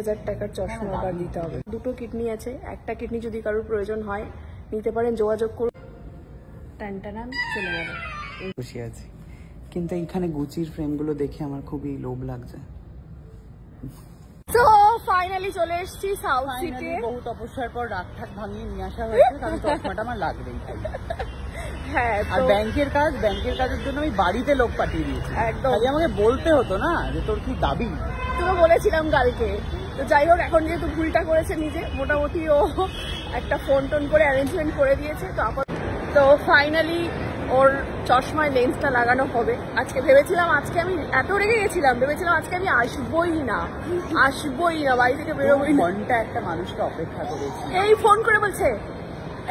23,000 টাকার চশমা অর্ডার দিতে হবে। দুটো কিডনি আছে, একটা কিডনি যদি কারোর প্রয়োজন হয় নিতে পারেন, যোগাযোগ করুন। টানটানান চলে যাবে। খুশি আছি, কিন্তু এইখানে গুচির ফ্রেমগুলো দেখে আমার খুবই লোভ লাগছে। তো ফাইনালি চলে এসেছি সাউথ সিটি। বহু তপস্যার পর রাত ঠাক ভাঙিয়ে নিয়ে আসা হয়েছে, কারণ চশমাটা আমার লাগবেই। হ্যাঁ, আর ব্যাংকের কাজের জন্য আমি বাড়িতে লোক পাঠিয়ে দিয়েছি। একদম, আমাকে বলতে হতো না যে তোর কি দাবি। তোকে বলেছিলাম কালকে। তো যাই হোক, এখন যেহেতু ভুলটা করেছে নিজে, মোটামুটি ও একটা ফোন টোন করে অ্যারেঞ্জমেন্ট করে দিয়েছে। তো ফাইনালি ওর চশমায় লেন্সটা লাগানো হবে। আজকে ভেবেছিলাম, আজকে আমি এত রেগে গেছিলাম, ভেবেছিলাম আজকে আমি আসবোই না, বাড়ি থেকে বেরোবোই না। ঘন্টা একটা মানুষকে অপেক্ষা করেছি। এই ফোন করে বলছে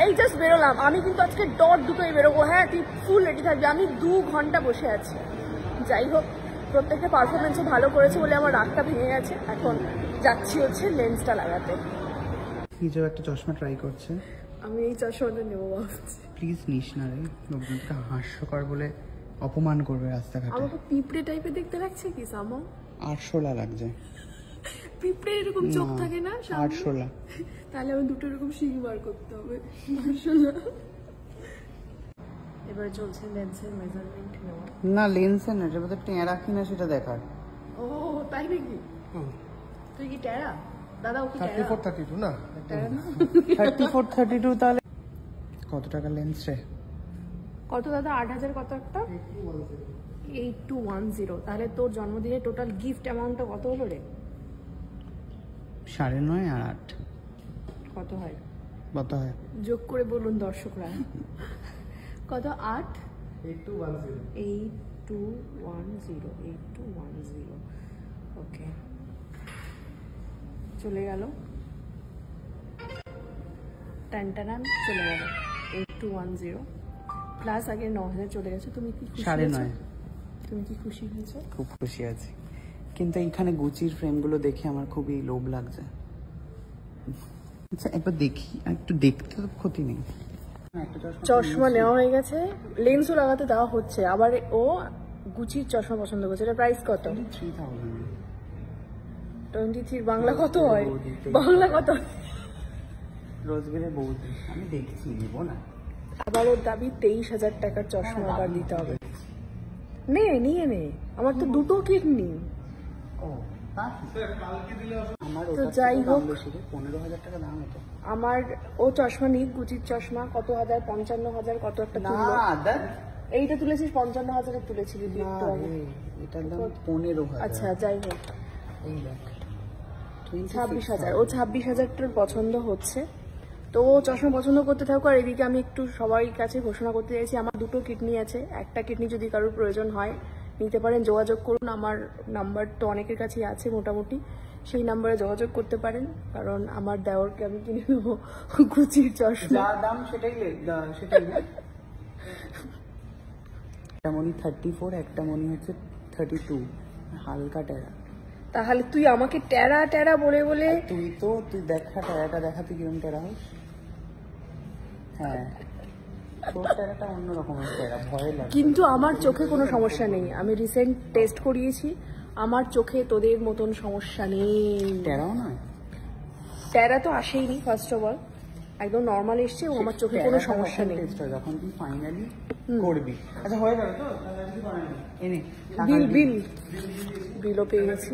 এই জাস্ট বেরোলাম, আমি কিন্তু আজকে দুটোই বেরোবো। হ্যাঁ, তুই ফুল রেডি থাকবি। আমি 2 ঘন্টা বসে আছি। যাই হোক, প্রত্যেকটা পারফরমেন্সও ভালো করেছে বলে আমার রাগটা ভেঙে গেছে। এখন যাচ্ছি হচ্ছে লেন্সটা লাগাতে। নিজেও একটা চশমা ট্রাই করছে। আমি এই চশমাটা নেবো ভাবছি। প্লিজ নিস না রে, লোকজনকে হাস্যকর বলে অপমান করবে রাস্তাঘাটে। আমাকে পিঁপড়ে টাইপের দেখতে লাগছে কি সামো? আরশোলা লাগছে। পিঁপড়ে এরকম চোখ থাকে না? আরশোলা। তাহলে আমি দুটো এরকম শিং বার করতে হবে। আরশোলা। এবার চলছে লেন্সের মেজারমেন্ট নেওয়া। না, লেন্সের না, যেটা টেঁড়া কিনা সেটা দেখার। ও তাই নাকি? তুই কি টেরা? দাদা ও কি টেরা? 34-32 না? টেরা না? 34-32 তাহলে কত টাকা লেন্স রে? কত দাদা? 8,000 কত একটা? 8210। তাহলে তোর জন্মদিনে টোটাল গিফট অ্যামাউন্টটা কত হলো রে? 9.5 আর 8 কত হয়? কত হয় যোগ করে বলুন দর্শকরা। কত? 8 8210 8210। ওকে, চলে গেল। টানটানান চলে গেল। 8210 প্লাস আগে 9,000 চলে গেছে। তুমি কি খুশি? 9.5। তুমি কি খুশি হয়েছো? খুব খুশি আছি, কিন্তু এইখানে গুচির ফ্রেমগুলো দেখে আমার খুবই লোভ লাগছে। আচ্ছা, একবার দেখি, একটু দেখতে তো ক্ষতি নেই। চশমা নেওয়া হয়ে গেছে, লেন্সও লাগাতে দেওয়া হচ্ছে। আবার ও গুচির চশমা পছন্দ করছে। এটা প্রাইস কত? 23। বাংলা কত হয়? বাংলা কত? রোজগেরের বৌদি। আমি দেখছি, নেব না। আবার ওর দাবি 23,000 টাকার চশমা অর্ডার দিতে হবে। নিয়ে নে, আমার তো দুটো কিডনি। তো যাই হোক, 15,000 টাকা দাম হতো আমার। ও চশমা নিক, গুচির চশমা কত হাজার, 55,000 কত একটা তুললো। এইটা তুলেছিস 55,000 তুলেছিলি। এটার দাম 15,000। আচ্ছা, যাই হোক, এই দেখ 26,000। ও 26,000টার পছন্দ হচ্ছে। তো ও চশমা পছন্দ করতে থাকুক। আর এদিকে আমি একটু সবাই কাছে ঘোষণা করতে চাইছি, আমার দুটো কিডনি আছে, একটা কিডনি যদি কারোর প্রয়োজন হয় নিতে পারেন, যোগাযোগ করুন। আমার নাম্বার তো অনেকের কাছেই আছে মোটামুটি, সেই নাম্বারে যোগাযোগ করতে পারেন। কারণ আমার দেওরকে আমি কিনে নেবো গুচির চশমা। দাম সেটাই একটা মনি 34, একটা মনি হচ্ছে 32, হালকা টেরা। তাহলে তুই আমাকে টেরা বলে তুই দেখা টেরাটা দেখা, তুই কিরম টেরা হোস। হ্যাঁ, তোর টেরাটা অন্যরকম টেরা, ভয় লাগে। কিন্তু আমার চোখে কোনো সমস্যা নেই। আমি রিসেন্ট টেস্ট করিয়েছি, আমার চোখে তোদের মতন সমস্যা নেই। টেরাও নয়, টেরা তো আসেইনি। ফার্স্ট অফ অল একদম নর্মাল এসছে, ও আমার চোখে কোনো সমস্যা নেই। যখন তুই ফাইনালি করবি। আচ্ছা, হয়ে যাবে তো? এনে বিলও পেয়ে গেছি।